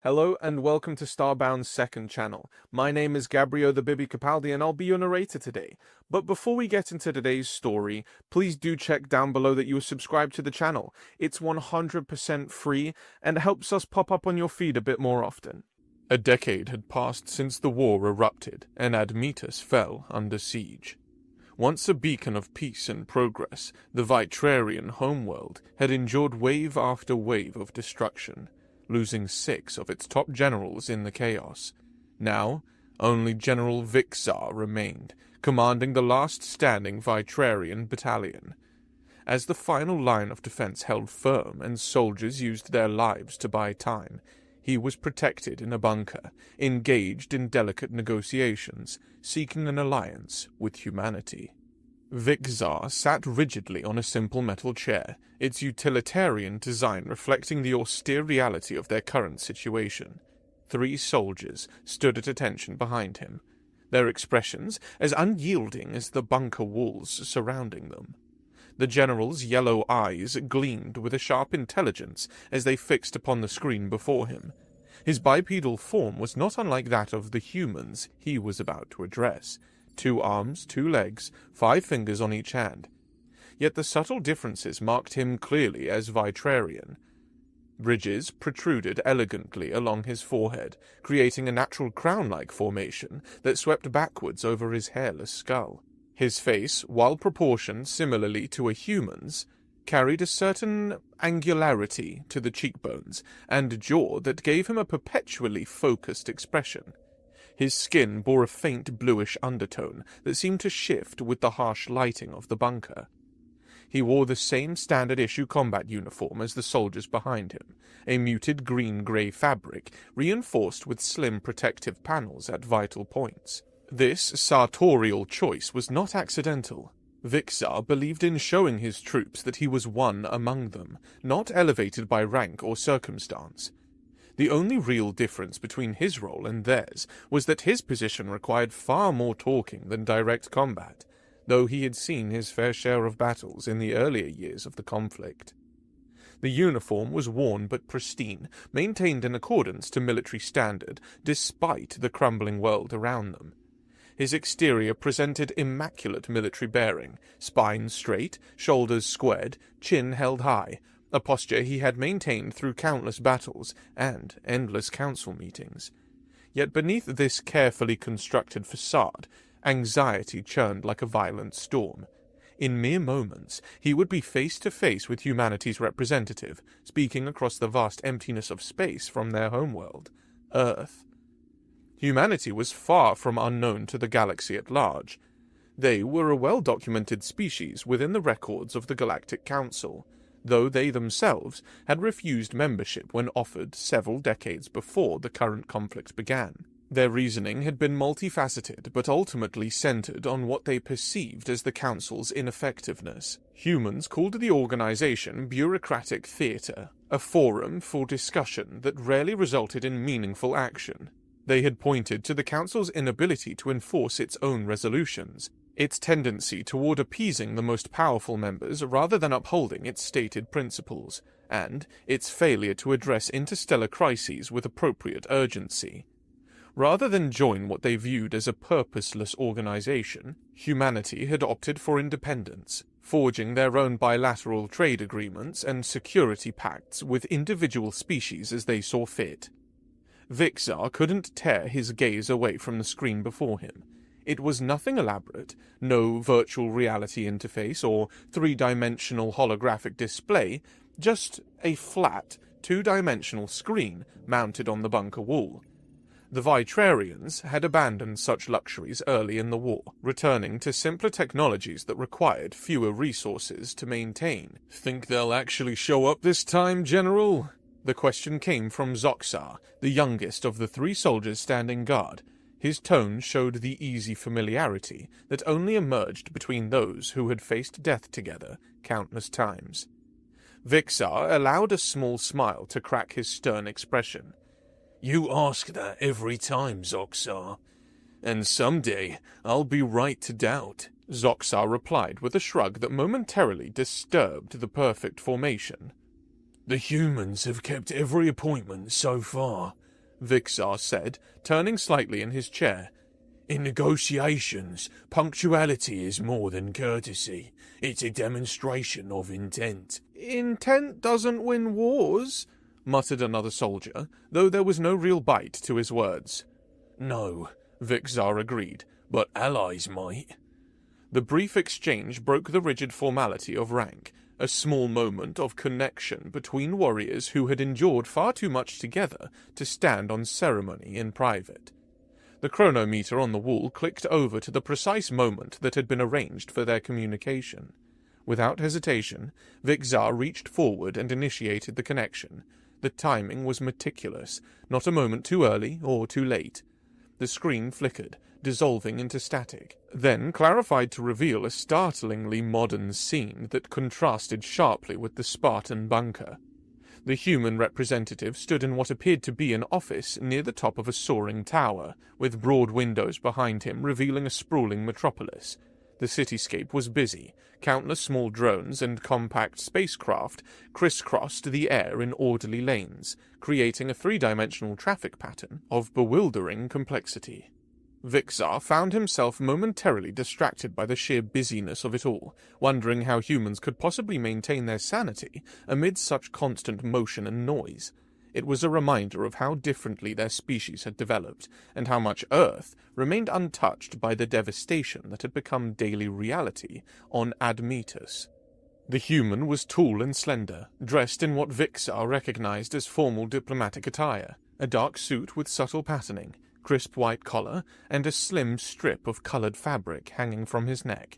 Hello and welcome to Starbound's second channel. My name is Gabriel the Bibi Capaldi and I'll be your narrator today. But before we get into today's story, please do check down below that you are subscribed to the channel. It's 100% free and helps us pop up on your feed a bit more often. A decade had passed since the war erupted and Admetus fell under siege. Once a beacon of peace and progress, the Vitrarian homeworld had endured wave after wave of destruction, losing 6 of its top generals in the chaos. Now, only General Vixar remained, commanding the last standing Vitrarian battalion. As the final line of defense held firm and soldiers used their lives to buy time, he was protected in a bunker, engaged in delicate negotiations, seeking an alliance with humanity. Vixar sat rigidly on a simple metal chair, its utilitarian design reflecting the austere reality of their current situation. 3 soldiers stood at attention behind him, their expressions as unyielding as the bunker walls surrounding them. The general's yellow eyes gleamed with a sharp intelligence as they fixed upon the screen before him. His bipedal form was not unlike that of the humans he was about to address. 2 arms, 2 legs, 5 fingers on each hand. Yet the subtle differences marked him clearly as Vitrarian. Ridges protruded elegantly along his forehead, creating a natural crown-like formation that swept backwards over his hairless skull. His face, while proportioned similarly to a human's, carried a certain angularity to the cheekbones and jaw that gave him a perpetually focused expression. His skin bore a faint bluish undertone that seemed to shift with the harsh lighting of the bunker. He wore the same standard-issue combat uniform as the soldiers behind him, a muted green-grey fabric reinforced with slim protective panels at vital points. This sartorial choice was not accidental. Vixar believed in showing his troops that he was one among them, not elevated by rank or circumstance. The only real difference between his role and theirs was that his position required far more talking than direct combat, though he had seen his fair share of battles in the earlier years of the conflict. The uniform was worn but pristine, maintained in accordance to military standard, despite the crumbling world around them. His exterior presented immaculate military bearing, spine straight, shoulders squared, chin held high, a posture he had maintained through countless battles and endless council meetings. Yet beneath this carefully constructed facade, anxiety churned like a violent storm. In mere moments, he would be face to face with humanity's representative, speaking across the vast emptiness of space from their homeworld, Earth. Humanity was far from unknown to the galaxy at large. They were a well-documented species within the records of the Galactic Council, though they themselves had refused membership when offered several decades before the current conflict began. Their reasoning had been multifaceted, but ultimately centered on what they perceived as the Council's ineffectiveness. Humans called the organization bureaucratic theater, a forum for discussion that rarely resulted in meaningful action. They had pointed to the Council's inability to enforce its own resolutions, its tendency toward appeasing the most powerful members rather than upholding its stated principles, and its failure to address interstellar crises with appropriate urgency. Rather than join what they viewed as a purposeless organization, humanity had opted for independence, forging their own bilateral trade agreements and security pacts with individual species as they saw fit. Vixar couldn't tear his gaze away from the screen before him. It was nothing elaborate, no virtual reality interface or 3-dimensional holographic display, just a flat, 2-dimensional screen mounted on the bunker wall. The Vitrarians had abandoned such luxuries early in the war, returning to simpler technologies that required fewer resources to maintain. "Think they'll actually show up this time, General?" The question came from Zoxar, the youngest of the 3 soldiers standing guard. His tone showed the easy familiarity that only emerged between those who had faced death together countless times. Vixar allowed a small smile to crack his stern expression. "You ask that every time, Zoxar. And someday I'll be right to doubt," Zoxar replied with a shrug that momentarily disturbed the perfect formation. "The humans have kept every appointment so far, Vixar said, turning slightly in his chair. In negotiations, punctuality is more than courtesy. It's a demonstration of intent. Intent doesn't win wars, muttered another soldier, though there was no real bite to his words. No, Vixar agreed, but allies might. The brief exchange broke the rigid formality of rank, a small moment of connection between warriors who had endured far too much together to stand on ceremony in private. The chronometer on the wall clicked over to the precise moment that had been arranged for their communication. Without hesitation, Vixar reached forward and initiated the connection. The timing was meticulous, not a moment too early or too late. The screen flickered, dissolving into static, then clarified to reveal a startlingly modern scene that contrasted sharply with the Spartan bunker. The human representative stood in what appeared to be an office near the top of a soaring tower, with broad windows behind him revealing a sprawling metropolis. The cityscape was busy. Countless small drones and compact spacecraft crisscrossed the air in orderly lanes, creating a three-dimensional traffic pattern of bewildering complexity. Vixar found himself momentarily distracted by the sheer busyness of it all, wondering how humans could possibly maintain their sanity amid such constant motion and noise. It was a reminder of how differently their species had developed, and how much Earth remained untouched by the devastation that had become daily reality on Admetus. The human was tall and slender, dressed in what Vixar recognized as formal diplomatic attire, a dark suit with subtle patterning, crisp white collar, and a slim strip of colored fabric hanging from his neck.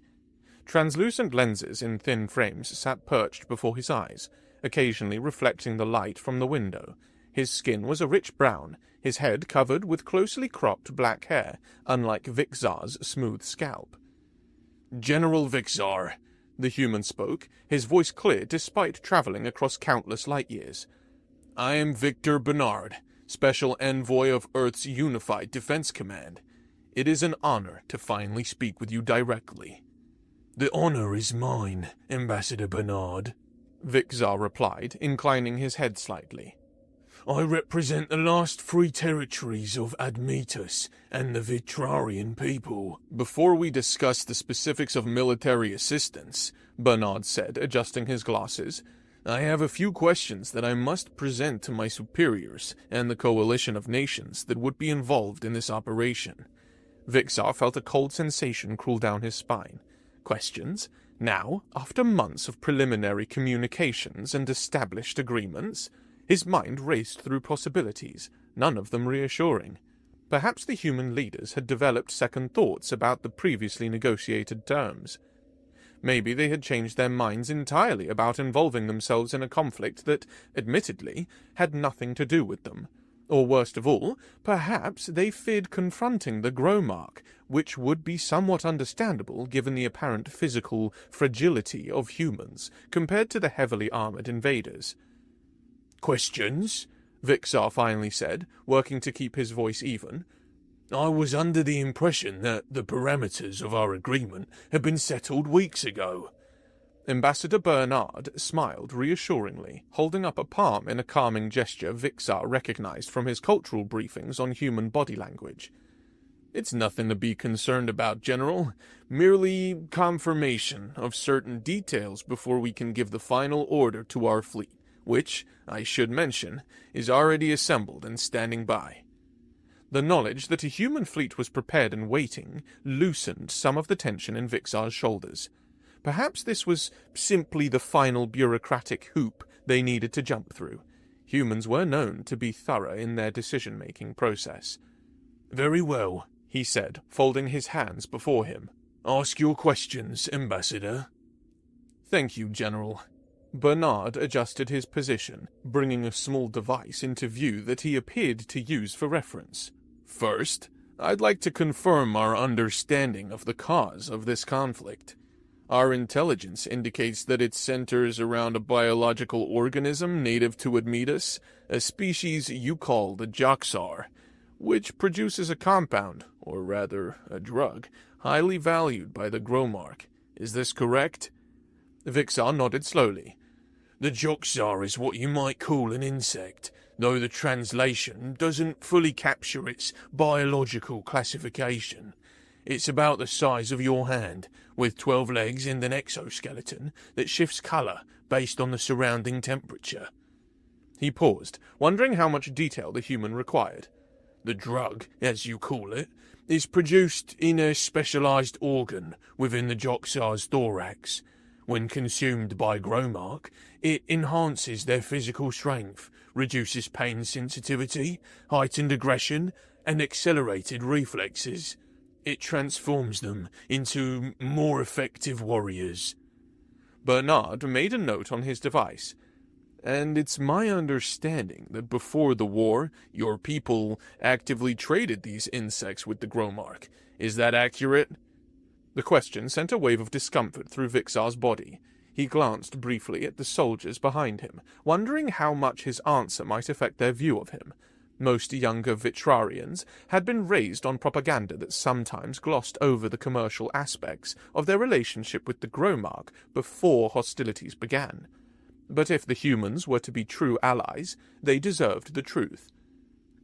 Translucent lenses in thin frames sat perched before his eyes, occasionally reflecting the light from the window. His skin was a rich brown, his head covered with closely cropped black hair, unlike Vixar's smooth scalp. General Vixar, the human spoke, his voice clear despite traveling across countless light years. I am Victor Bernard, Special Envoy of Earth's Unified Defense Command. It is an honor to finally speak with you directly. The honor is mine, Ambassador Bernard, Vixar replied, inclining his head slightly. I represent the last free territories of Admetus and the Vitrarian people. Before we discuss the specifics of military assistance, Bernard said, adjusting his glasses, I have a few questions that I must present to my superiors and the coalition of nations that would be involved in this operation. Vixar felt a cold sensation crawl down his spine. Questions? Now, after months of preliminary communications and established agreements? His mind raced through possibilities, none of them reassuring. Perhaps the human leaders had developed second thoughts about the previously negotiated terms. Maybe they had changed their minds entirely about involving themselves in a conflict that, admittedly, had nothing to do with them. Or worst of all, perhaps they feared confronting the Gromark, which would be somewhat understandable given the apparent physical fragility of humans compared to the heavily armored invaders. Questions? Vixar finally said, working to keep his voice even. I was under the impression that the parameters of our agreement had been settled weeks ago. Ambassador Bernard smiled reassuringly, holding up a palm in a calming gesture Vixar recognized from his cultural briefings on human body language. It's nothing to be concerned about, General. Merely confirmation of certain details before we can give the final order to our fleet, which, I should mention, is already assembled and standing by. The knowledge that a human fleet was prepared and waiting loosened some of the tension in Vixar's shoulders. Perhaps this was simply the final bureaucratic hoop they needed to jump through. Humans were known to be thorough in their decision-making process. Very well, he said, folding his hands before him. Ask your questions, Ambassador. Thank you, General. Bernard adjusted his position, bringing a small device into view that he appeared to use for reference. First, I'd like to confirm our understanding of the cause of this conflict. Our intelligence indicates that it centers around a biological organism native to Admetus, a species you call the Joxar, which produces a compound, or rather, a drug, highly valued by the Gromark. Is this correct? Vixar nodded slowly. The Joxar is what you might call an insect, though the translation doesn't fully capture its biological classification. It's about the size of your hand, with 12 legs and an exoskeleton that shifts colour based on the surrounding temperature. He paused, wondering how much detail the human required. The drug, as you call it, is produced in a specialised organ within the Joxar's thorax. When consumed by Gromark, it enhances their physical strength, reduces pain sensitivity, heightened aggression, and accelerated reflexes. It transforms them into more effective warriors. Bernard made a note on his device. And it's my understanding that before the war, your people actively traded these insects with the Gromark. Is that accurate? The question sent a wave of discomfort through Vixar's body. He glanced briefly at the soldiers behind him, wondering how much his answer might affect their view of him. Most younger Vitrarians had been raised on propaganda that sometimes glossed over the commercial aspects of their relationship with the Gromark before hostilities began. But if the humans were to be true allies, they deserved the truth.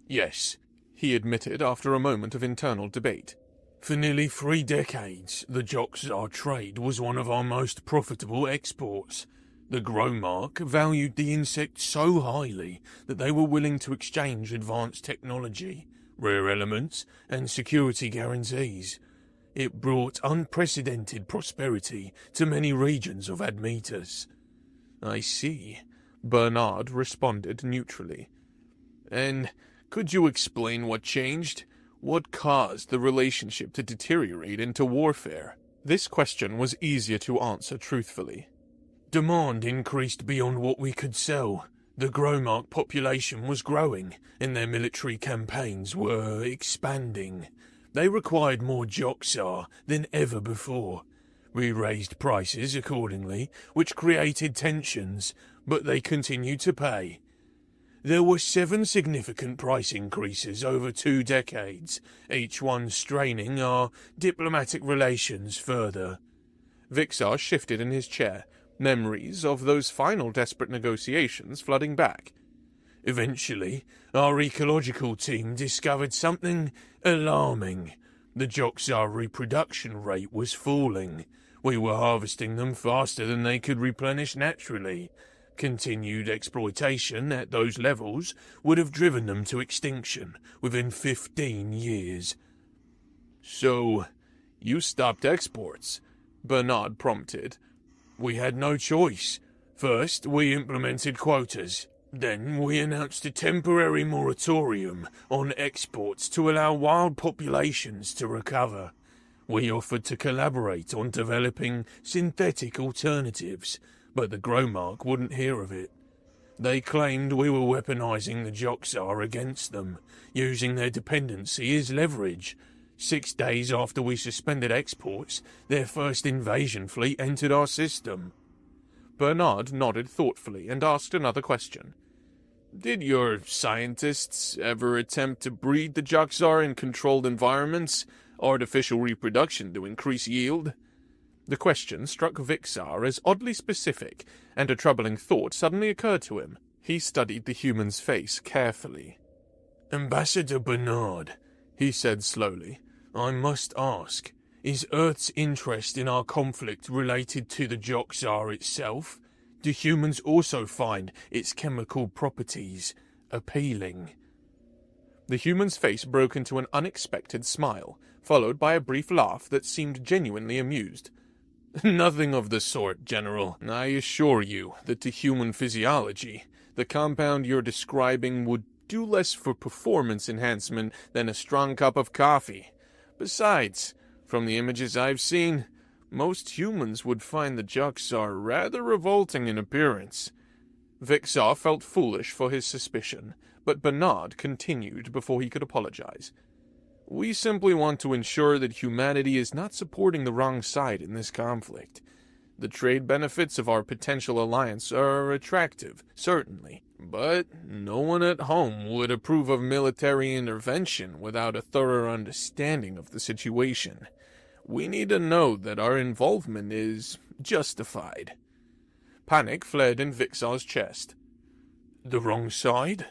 Yes, he admitted after a moment of internal debate. For nearly 3 decades, the Joxar trade was one of our most profitable exports. The Gromark valued the insect so highly that they were willing to exchange advanced technology, rare elements, and security guarantees. It brought unprecedented prosperity to many regions of Admetus. I see, Bernard responded neutrally. And could you explain what changed? What caused the relationship to deteriorate into warfare? This question was easier to answer truthfully. Demand increased beyond what we could sell. The Gromark population was growing, and their military campaigns were expanding. They required more Joxar than ever before. We raised prices accordingly, which created tensions, but they continued to pay. There were 7 significant price increases over 2 decades, each one straining our diplomatic relations further. Vixar shifted in his chair, memories of those final desperate negotiations flooding back. Eventually, our ecological team discovered something alarming. The Joxar reproduction rate was falling. We were harvesting them faster than they could replenish naturally. Continued exploitation at those levels would have driven them to extinction within 15 years. So, you stopped exports? Bernard prompted. We had no choice. First, we implemented quotas. Then we announced a temporary moratorium on exports to allow wild populations to recover. We offered to collaborate on developing synthetic alternatives, but the Gromark wouldn't hear of it. They claimed we were weaponizing the Joxar against them, using their dependency as leverage. 6 days after we suspended exports, their first invasion fleet entered our system. Bernard nodded thoughtfully and asked another question. Did your scientists ever attempt to breed the Joxar in controlled environments, artificial reproduction to increase yield? The question struck Vixar as oddly specific, and a troubling thought suddenly occurred to him. He studied the human's face carefully. Ambassador Bernard, he said slowly, I must ask, is Earth's interest in our conflict related to the Joxar itself? Do humans also find its chemical properties appealing? The human's face broke into an unexpected smile, followed by a brief laugh that seemed genuinely amused. Nothing of the sort, General. I assure you that to human physiology, the compound you're describing would do less for performance enhancement than a strong cup of coffee. Besides, from the images I've seen, most humans would find the Joxar rather revolting in appearance. Vixar felt foolish for his suspicion, but Bernard continued before he could apologize. We simply want to ensure that humanity is not supporting the wrong side in this conflict. The trade benefits of our potential alliance are attractive, certainly, but no one at home would approve of military intervention without a thorough understanding of the situation. We need to know that our involvement is justified. Panic flared in Vixar's chest. The wrong side?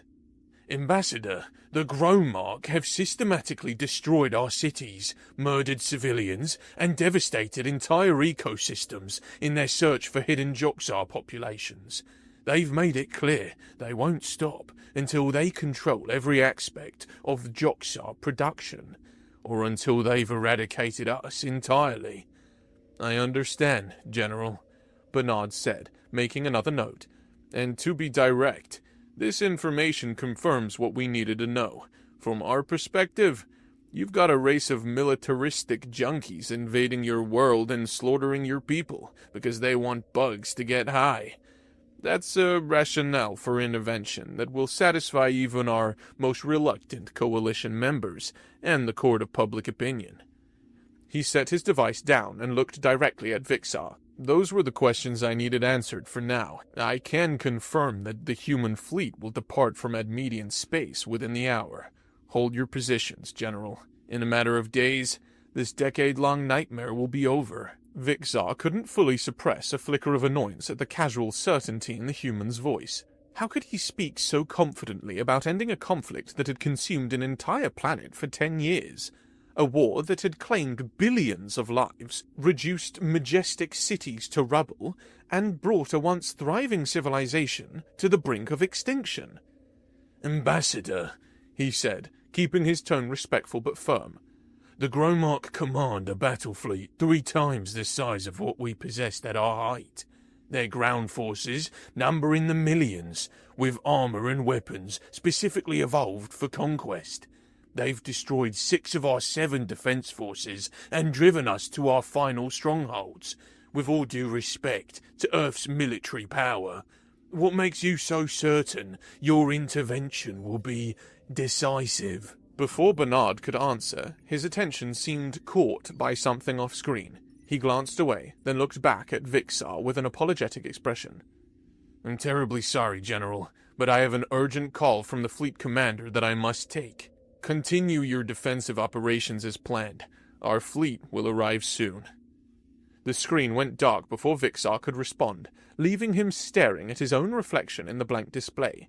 Ambassador, the Gromark have systematically destroyed our cities, murdered civilians, and devastated entire ecosystems in their search for hidden Joxar populations. They've made it clear they won't stop until they control every aspect of Joxar production, or until they've eradicated us entirely. I understand, General, Bernard said, making another note. And to be direct, this information confirms what we needed to know. From our perspective, you've got a race of militaristic junkies invading your world and slaughtering your people because they want bugs to get high. That's a rationale for intervention that will satisfy even our most reluctant coalition members and the court of public opinion. He set his device down and looked directly at Vixar. Those were the questions I needed answered for now. I can confirm that the human fleet will depart from Admedian space within the hour. Hold your positions, General. In a matter of days, this decade-long nightmare will be over. Vixar couldn't fully suppress a flicker of annoyance at the casual certainty in the human's voice. How could he speak so confidently about ending a conflict that had consumed an entire planet for 10 years? A war that had claimed billions of lives, reduced majestic cities to rubble, and brought a once thriving civilization to the brink of extinction. Ambassador, he said, keeping his tone respectful but firm, the Gromark command a battle fleet 3 times the size of what we possessed at our height. Their ground forces number in the millions, with armor and weapons specifically evolved for conquest. They've destroyed 6 of our 7 defense forces and driven us to our final strongholds. With all due respect to Earth's military power, what makes you so certain your intervention will be decisive? Before Bernard could answer, his attention seemed caught by something off-screen. He glanced away, then looked back at Vixar with an apologetic expression. I'm terribly sorry, General, but I have an urgent call from the fleet commander that I must take. Continue your defensive operations as planned. Our fleet will arrive soon. The screen went dark before Vixar could respond, leaving him staring at his own reflection in the blank display.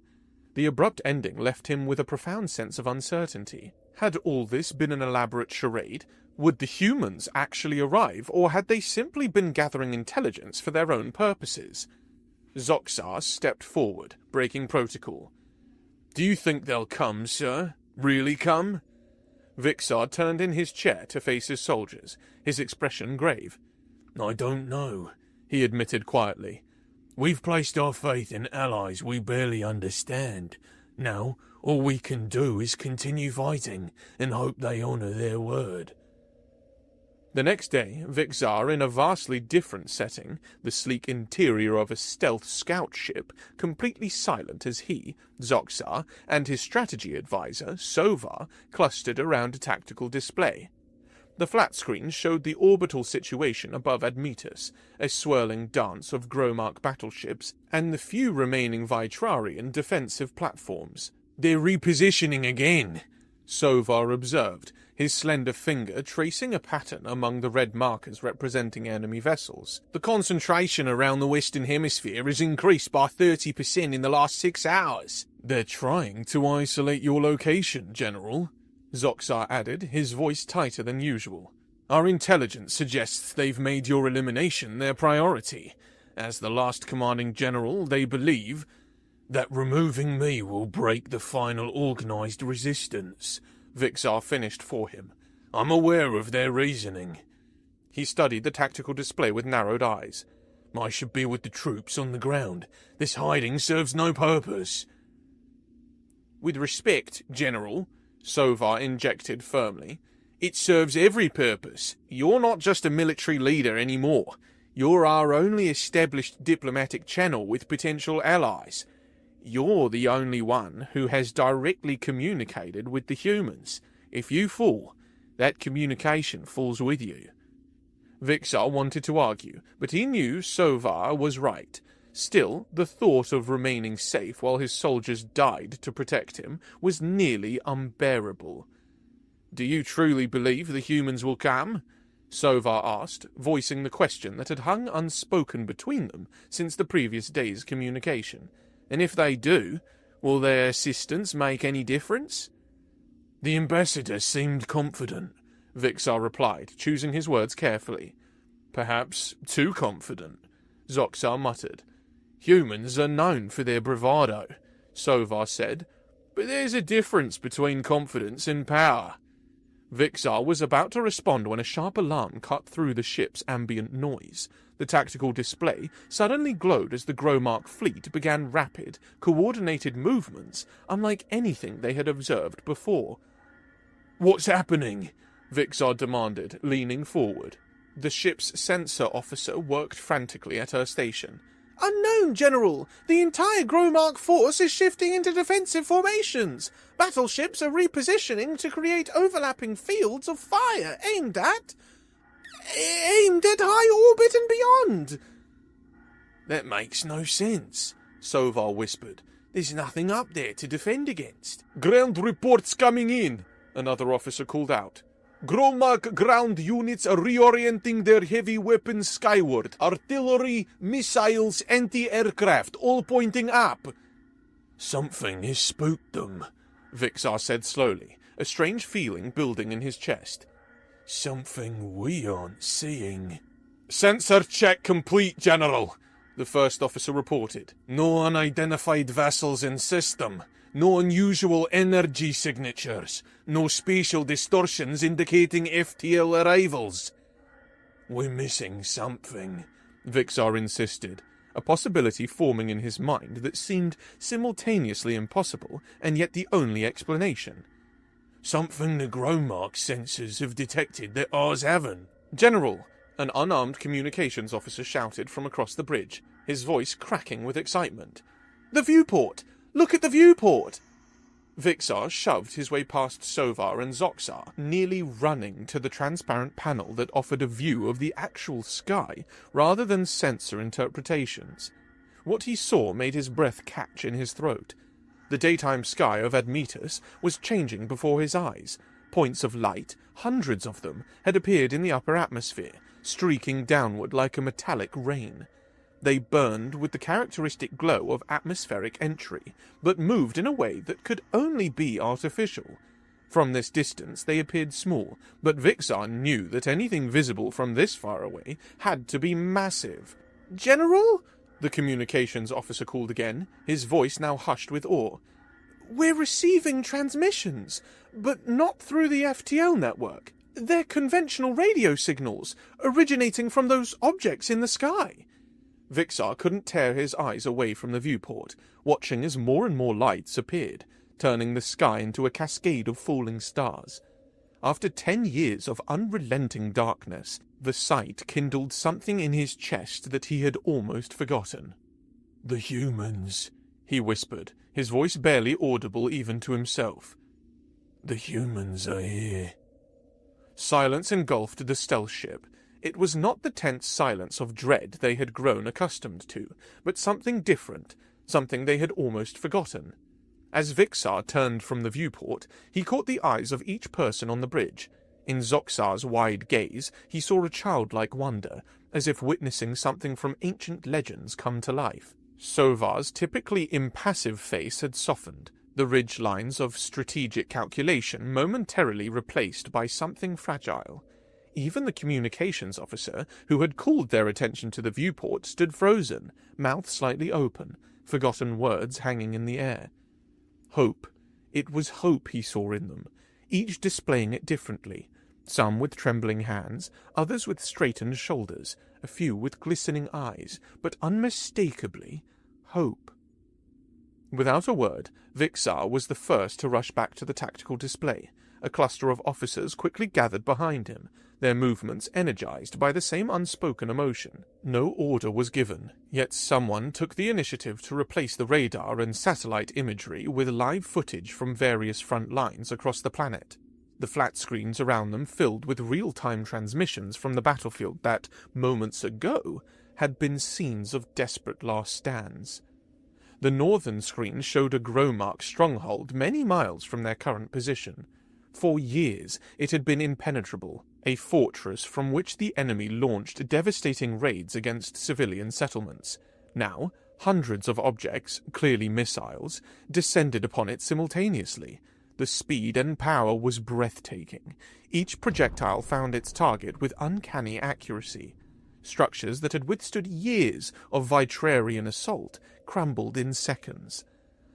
The abrupt ending left him with a profound sense of uncertainty. Had all this been an elaborate charade? Would the humans actually arrive, or had they simply been gathering intelligence for their own purposes? Zoxar stepped forward, breaking protocol. Do you think they'll come, sir? Really come? Vixar turned in his chair to face his soldiers, his expression grave. I don't know, he admitted quietly. We've placed our faith in allies we barely understand. Now, all we can do is continue fighting and hope they honor their word. The next day, Vixar, in a vastly different setting, the sleek interior of a stealth scout ship, completely silent as he, Zoxar, and his strategy advisor, Sovar, clustered around a tactical display. The flat screen showed the orbital situation above Admetus, a swirling dance of Gromark battleships, and the few remaining Vitrarian defensive platforms. They're repositioning again, Sovar observed, his slender finger tracing a pattern among the red markers representing enemy vessels. The concentration around the Western Hemisphere has increased by 30% in the last 6 hours. They're trying to isolate your location, General, Zoxar added, his voice tighter than usual. Our intelligence suggests they've made your elimination their priority. As the last commanding general, they believe that removing me will break the final organized resistance, Vixar finished for him. I'm aware of their reasoning. He studied the tactical display with narrowed eyes. I should be with the troops on the ground. This hiding serves no purpose. With respect, General, Sovar injected firmly, it serves every purpose. You're not just a military leader anymore. You're our only established diplomatic channel with potential allies. You're the only one who has directly communicated with the humans. If you fall, that communication falls with you. Vixar wanted to argue, but he knew Sovar was right. Still, the thought of remaining safe while his soldiers died to protect him was nearly unbearable. Do you truly believe the humans will come? Sovar asked, voicing the question that had hung unspoken between them since the previous day's communication. And if they do, will their assistance make any difference? The ambassador seemed confident, Vixar replied, choosing his words carefully. Perhaps too confident, Zoxar muttered. Humans are known for their bravado, Sovar said, but there's a difference between confidence and power. Vixar was about to respond when a sharp alarm cut through the ship's ambient noise. The tactical display suddenly glowed as the Gromark fleet began rapid, coordinated movements unlike anything they had observed before. What's happening? Vixar demanded, leaning forward. The ship's sensor officer worked frantically at her station. Unknown, General! The entire Gromark force is shifting into defensive formations. Battleships are repositioning to create overlapping fields of fire aimed at high orbit and beyond. That makes no sense, Sovar whispered. There's nothing up there to defend against. Ground reports coming in, another officer called out. Gromark ground units are reorienting their heavy weapons skyward. Artillery, missiles, anti-aircraft, all pointing up. Something has spooked them, Vixar said slowly, a strange feeling building in his chest. Something we aren't seeing. Sensor check complete, General, the first officer reported. No unidentified vessels in system. No unusual energy signatures. No spatial distortions indicating FTL arrivals. We're missing something, Vixar insisted, a possibility forming in his mind that seemed simultaneously impossible and yet the only explanation. Something the Gromark sensors have detected that ours haven't. General, an unarmed communications officer shouted from across the bridge, his voice cracking with excitement. The viewport! Look at the viewport! Vixar shoved his way past Sovar and Zoxar, nearly running to the transparent panel that offered a view of the actual sky rather than sensor interpretations. What he saw made his breath catch in his throat. The daytime sky of Admetus was changing before his eyes. Points of light, hundreds of them, had appeared in the upper atmosphere, streaking downward like a metallic rain. They burned with the characteristic glow of atmospheric entry, but moved in a way that could only be artificial. From this distance they appeared small, but Vixar knew that anything visible from this far away had to be massive. General? The communications officer called again, his voice now hushed with awe. We're receiving transmissions, but not through the FTL network. They're conventional radio signals, originating from those objects in the sky. Vixar couldn't tear his eyes away from the viewport, watching as more and more lights appeared, turning the sky into a cascade of falling stars. After 10 years of unrelenting darkness, the sight kindled something in his chest that he had almost forgotten. The humans, he whispered, his voice barely audible even to himself. The humans are here. Silence engulfed the stealth ship. It was not the tense silence of dread they had grown accustomed to, but something different, something they had almost forgotten. As Vixar turned from the viewport, he caught the eyes of each person on the bridge. In Zoxar's wide gaze, he saw a childlike wonder, as if witnessing something from ancient legends come to life. Sovar's typically impassive face had softened, the ridge lines of strategic calculation momentarily replaced by something fragile. Even the communications officer, who had called their attention to the viewport, stood frozen, mouth slightly open, forgotten words hanging in the air. Hope. It was hope he saw in them, each displaying it differently, some with trembling hands, others with straightened shoulders, a few with glistening eyes, but unmistakably hope. Without a word, Vixar was the first to rush back to the tactical display. A cluster of officers quickly gathered behind him, their movements energized by the same unspoken emotion. No order was given, yet someone took the initiative to replace the radar and satellite imagery with live footage from various front lines across the planet. The flat screens around them filled with real-time transmissions from the battlefield that, moments ago, had been scenes of desperate last stands. The northern screen showed a Gromark stronghold many miles from their current position. For years it had been impenetrable, a fortress from which the enemy launched devastating raids against civilian settlements. Now, hundreds of objects, clearly missiles, descended upon it simultaneously. The speed and power was breathtaking. Each projectile found its target with uncanny accuracy. Structures that had withstood years of Vitrarian assault crumbled in seconds.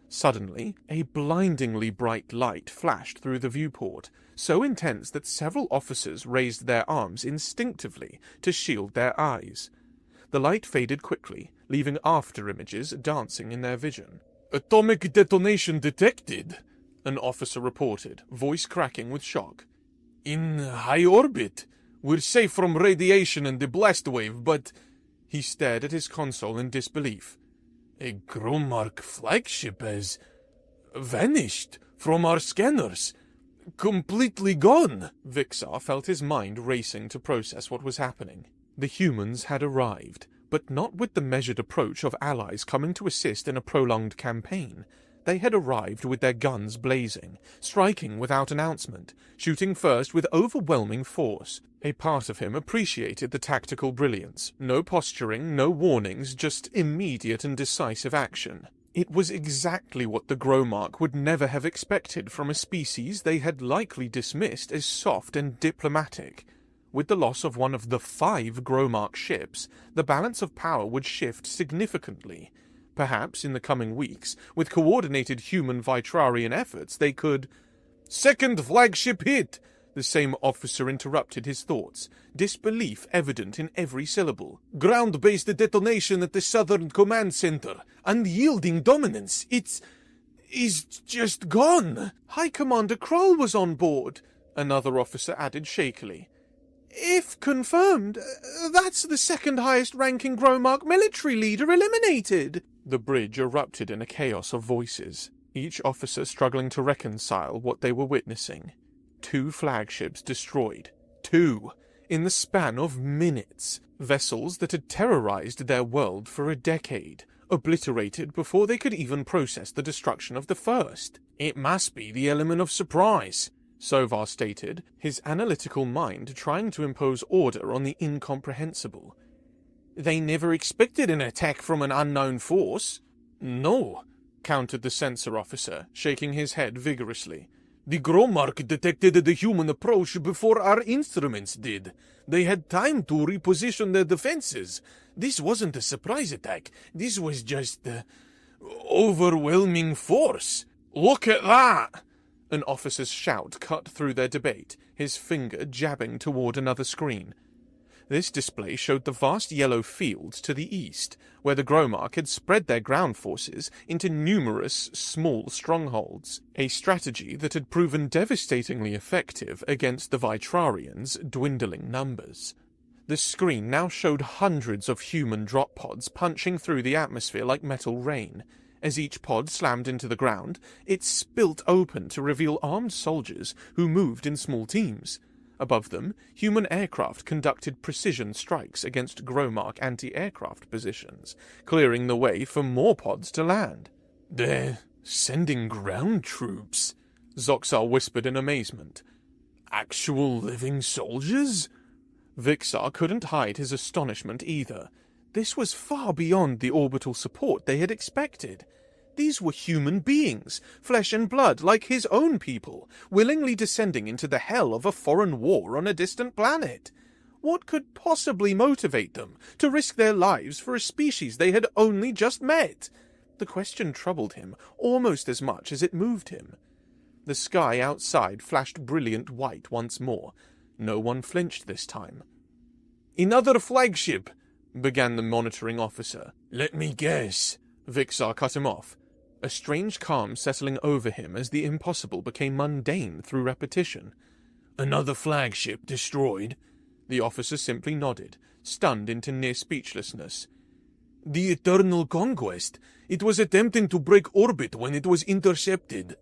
Suddenly, a blindingly bright light flashed through the viewport, so intense that several officers raised their arms instinctively to shield their eyes. The light faded quickly, leaving after-images dancing in their vision. "Atomic detonation detected," an officer reported, voice cracking with shock. "In high orbit. We're safe from radiation and the blast wave, but—" He stared at his console in disbelief. "A Gromark flagship has vanished from our scanners. Completely gone." Vixar felt his mind racing to process what was happening. The humans had arrived, but not with the measured approach of allies coming to assist in a prolonged campaign. They had arrived with their guns blazing, striking without announcement, shooting first with overwhelming force. A part of him appreciated the tactical brilliance. No posturing, no warnings, just immediate and decisive action. It was exactly what the Gromark would never have expected from a species they had likely dismissed as soft and diplomatic. With the loss of one of the 5 Gromark ships, the balance of power would shift significantly. Perhaps in the coming weeks, with coordinated human Vitrarian efforts, they could— "Second flagship hit!" The same officer interrupted his thoughts, disbelief evident in every syllable. "Ground-based detonation at the Southern Command Center. Unyielding dominance. Is just gone." "High Commander Kroll was on board," another officer added shakily. "If confirmed, that's the second highest ranking Gromark military leader eliminated." The bridge erupted in a chaos of voices, each officer struggling to reconcile what they were witnessing. 2 flagships destroyed. 2! In the span of minutes. Vessels that had terrorized their world for a decade, obliterated before they could even process the destruction of the first. "It must be the element of surprise," Sovar stated, his analytical mind trying to impose order on the incomprehensible. "They never expected an attack from an unknown force." "No," countered the sensor officer, shaking his head vigorously. "The Gromark detected the human approach before our instruments did. They had time to reposition their defenses. This wasn't a surprise attack. This was just overwhelming force." "Look at that!" An officer's shout cut through their debate, his finger jabbing toward another screen. This display showed the vast yellow fields to the east, where the Gromark had spread their ground forces into numerous small strongholds, a strategy that had proven devastatingly effective against the Vitrarians' dwindling numbers. The screen now showed hundreds of human drop pods punching through the atmosphere like metal rain. As each pod slammed into the ground, it spilt open to reveal armed soldiers who moved in small teams. Above them, human aircraft conducted precision strikes against Gromark anti-aircraft positions, clearing the way for more pods to land. "They're sending ground troops," Zoxar whispered in amazement. "Actual living soldiers?" Vixar couldn't hide his astonishment either. This was far beyond the orbital support they had expected. These were human beings, flesh and blood like his own people, willingly descending into the hell of a foreign war on a distant planet. What could possibly motivate them to risk their lives for a species they had only just met? The question troubled him almost as much as it moved him. The sky outside flashed brilliant white once more. No one flinched this time. "Another flagship," began the monitoring officer. "Let me guess," Vixar cut him off, a strange calm settling over him as the impossible became mundane through repetition. "Another flagship destroyed?" The officer simply nodded, stunned into near speechlessness. "The Eternal Conquest. It was attempting to break orbit when it was intercepted."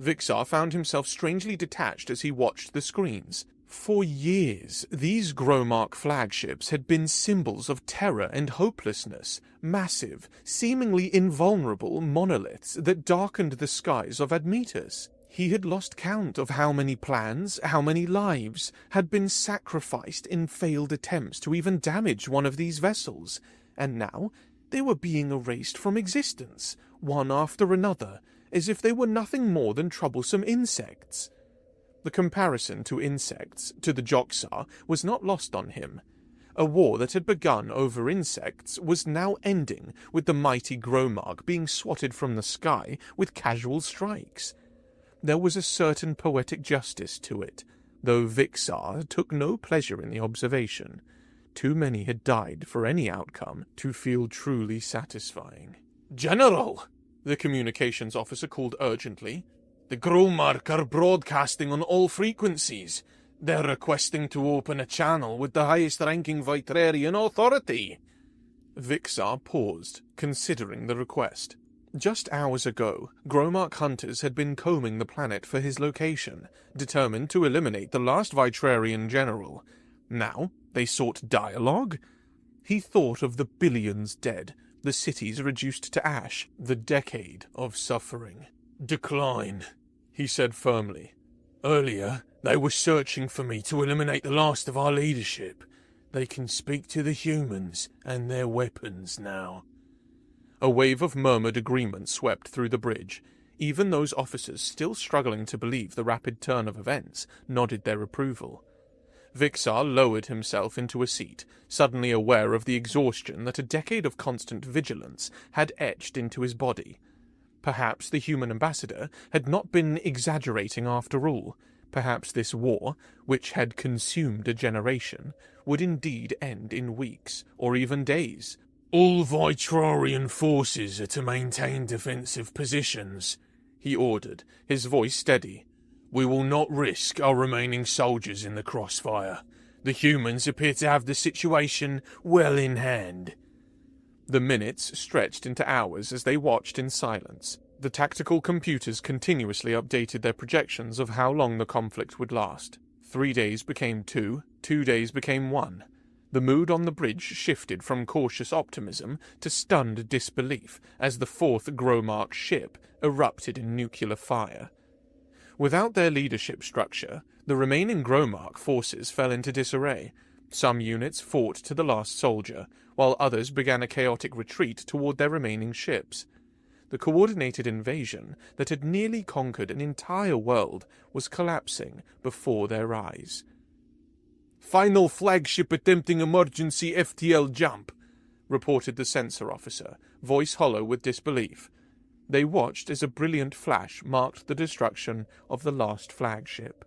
Vixar found himself strangely detached as he watched the screens. For years, these Gromark flagships had been symbols of terror and hopelessness, massive, seemingly invulnerable monoliths that darkened the skies of Admetus. He had lost count of how many plans, how many lives, had been sacrificed in failed attempts to even damage one of these vessels, and now they were being erased from existence, one after another, as if they were nothing more than troublesome insects. The comparison to insects, to the Joxar, was not lost on him. A war that had begun over insects was now ending, with the mighty Gromark being swatted from the sky with casual strikes. There was a certain poetic justice to it, though Vixar took no pleasure in the observation. Too many had died for any outcome to feel truly satisfying. "General!" the communications officer called urgently. "The Gromark are broadcasting on all frequencies. They're requesting to open a channel with the highest-ranking Vitrarian authority." Vixar paused, considering the request. Just hours ago, Gromark hunters had been combing the planet for his location, determined to eliminate the last Vitrarian general. Now they sought dialogue? He thought of the billions dead, the cities reduced to ash, the decade of suffering. "Decline," he said firmly. "Earlier, they were searching for me to eliminate the last of our leadership. They can speak to the humans and their weapons now." A wave of murmured agreement swept through the bridge. Even those officers still struggling to believe the rapid turn of events nodded their approval. Vixar lowered himself into a seat, suddenly aware of the exhaustion that a decade of constant vigilance had etched into his body. Perhaps the human ambassador had not been exaggerating after all. Perhaps this war, which had consumed a generation, would indeed end in weeks, or even days. "All Vitrarian forces are to maintain defensive positions," he ordered, his voice steady. "We will not risk our remaining soldiers in the crossfire. The humans appear to have the situation well in hand." The minutes stretched into hours as they watched in silence. The tactical computers continuously updated their projections of how long the conflict would last. 3 days became 2, 2 days became 1. The mood on the bridge shifted from cautious optimism to stunned disbelief as the fourth Gromark ship erupted in nuclear fire. Without their leadership structure, the remaining Gromark forces fell into disarray. Some units fought to the last soldier, while others began a chaotic retreat toward their remaining ships. The coordinated invasion that had nearly conquered an entire world was collapsing before their eyes. "Final flagship attempting emergency FTL jump," reported the sensor officer, voice hollow with disbelief. They watched as a brilliant flash marked the destruction of the last flagship,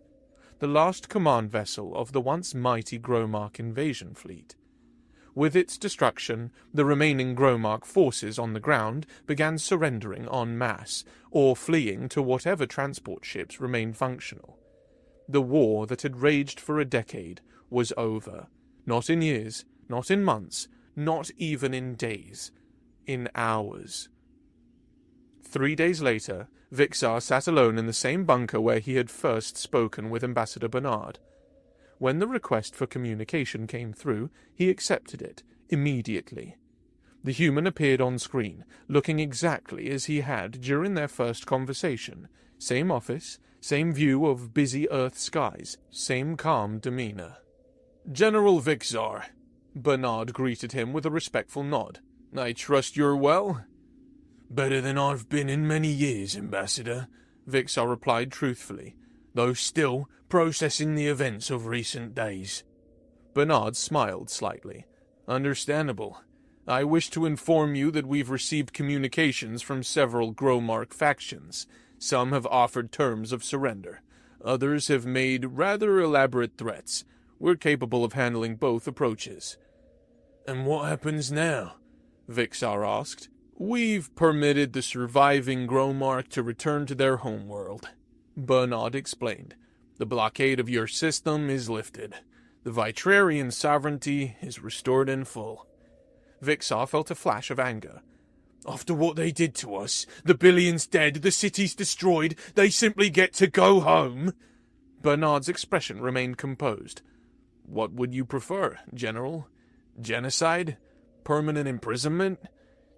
the last command vessel of the once mighty Gromark invasion fleet. With its destruction, the remaining Gromark forces on the ground began surrendering en masse, or fleeing to whatever transport ships remained functional. The war that had raged for a decade was over. Not in years, not in months, not even in days. In hours. 3 days later, Vixar sat alone in the same bunker where he had first spoken with Ambassador Bernard. When the request for communication came through, he accepted it, immediately. The human appeared on screen, looking exactly as he had during their first conversation. Same office, same view of busy Earth skies, same calm demeanor. "General Vixar," Bernard greeted him with a respectful nod. "I trust you're well?" "Better than I've been in many years, Ambassador," Vixar replied truthfully, "though still processing the events of recent days." Bernard smiled slightly. "Understandable. I wish to inform you that we've received communications from several Gromark factions. Some have offered terms of surrender. Others have made rather elaborate threats. We're capable of handling both approaches." "And what happens now?" Vixar asked. "We've permitted the surviving Gromark to return to their homeworld," Bernard explained. "The blockade of your system is lifted. The Vitrarian sovereignty is restored in full." Vixar felt a flash of anger. "After what they did to us, the billions dead, the cities destroyed, they simply get to go home?" Bernard's expression remained composed. "What would you prefer, General? Genocide? Permanent imprisonment?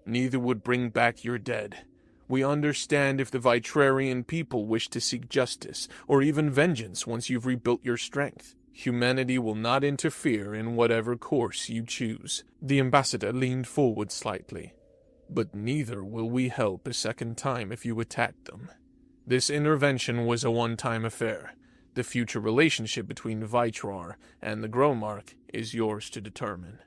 Neither would bring back your dead. We understand if the Vitrarian people wish to seek justice, or even vengeance once you've rebuilt your strength. Humanity will not interfere in whatever course you choose." The ambassador leaned forward slightly. "But neither will we help a second time if you attack them. This intervention was a one-time affair. The future relationship between Vitrar and the Gromark is yours to determine."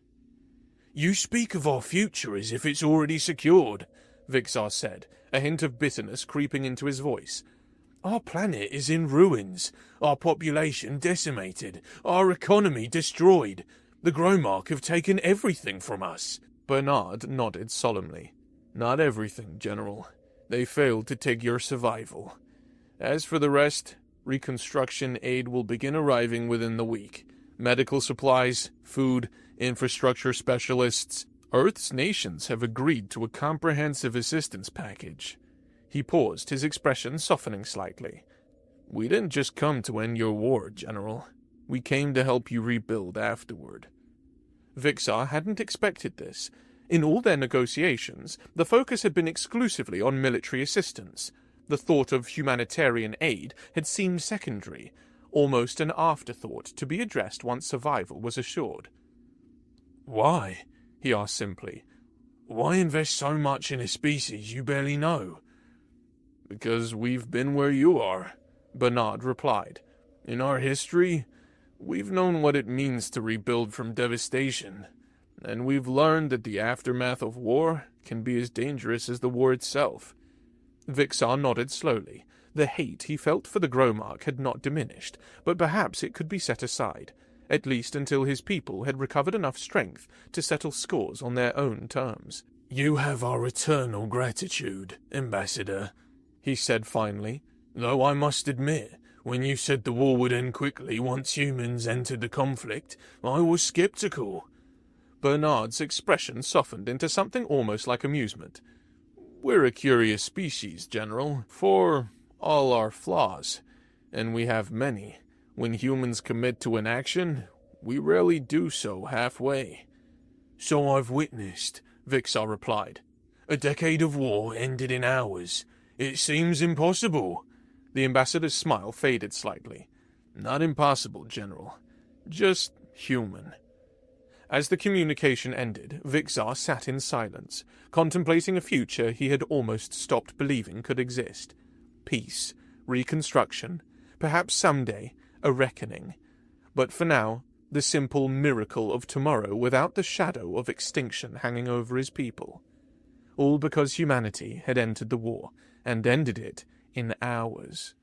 "You speak of our future as if it's already secured," Vixar said, a hint of bitterness creeping into his voice. "Our planet is in ruins, our population decimated, our economy destroyed. The Gromark have taken everything from us." Bernard nodded solemnly. "Not everything, General. They failed to take your survival. As for the rest, reconstruction aid will begin arriving within the week. Medical supplies, food, infrastructure specialists. Earth's nations have agreed to a comprehensive assistance package." He paused, his expression softening slightly. "We didn't just come to end your war, General. We came to help you rebuild afterward." Vixar hadn't expected this. In all their negotiations, the focus had been exclusively on military assistance. The thought of humanitarian aid had seemed secondary, almost an afterthought to be addressed once survival was assured. "Why?" he asked simply. "Why invest so much in a species you barely know?" "Because we've been where you are," Bernard replied. "In our history, we've known what it means to rebuild from devastation, and we've learned that the aftermath of war can be as dangerous as the war itself." Vixar nodded slowly. The hate he felt for the Gromark had not diminished, but perhaps it could be set aside, at least until his people had recovered enough strength to settle scores on their own terms. "You have our eternal gratitude, Ambassador," he said finally, "though I must admit, when you said the war would end quickly once humans entered the conflict, I was skeptical." Bernard's expression softened into something almost like amusement. "We're a curious species, General, for all our flaws, and we have many. When humans commit to an action, we rarely do so halfway." "So I've witnessed," Vixar replied. "A decade of war ended in hours. It seems impossible." The ambassador's smile faded slightly. "Not impossible, General. Just human." As the communication ended, Vixar sat in silence, contemplating a future he had almost stopped believing could exist. Peace, reconstruction, perhaps someday a reckoning. But for now, the simple miracle of tomorrow without the shadow of extinction hanging over his people. All because humanity had entered the war and ended it in hours.